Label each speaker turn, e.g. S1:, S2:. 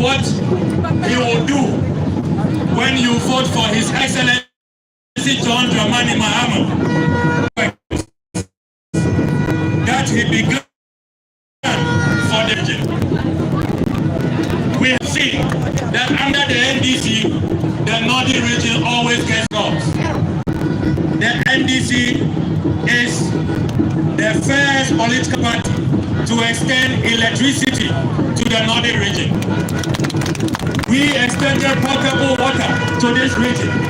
S1: what he will do when you vote for His Excellency John Dramani Mahama. That he began for the region. We have seen that under the NDC, the Northern region always gets jobs. The NDC is the first political party to extend electricity to the Northern region. We extended potable water to this region.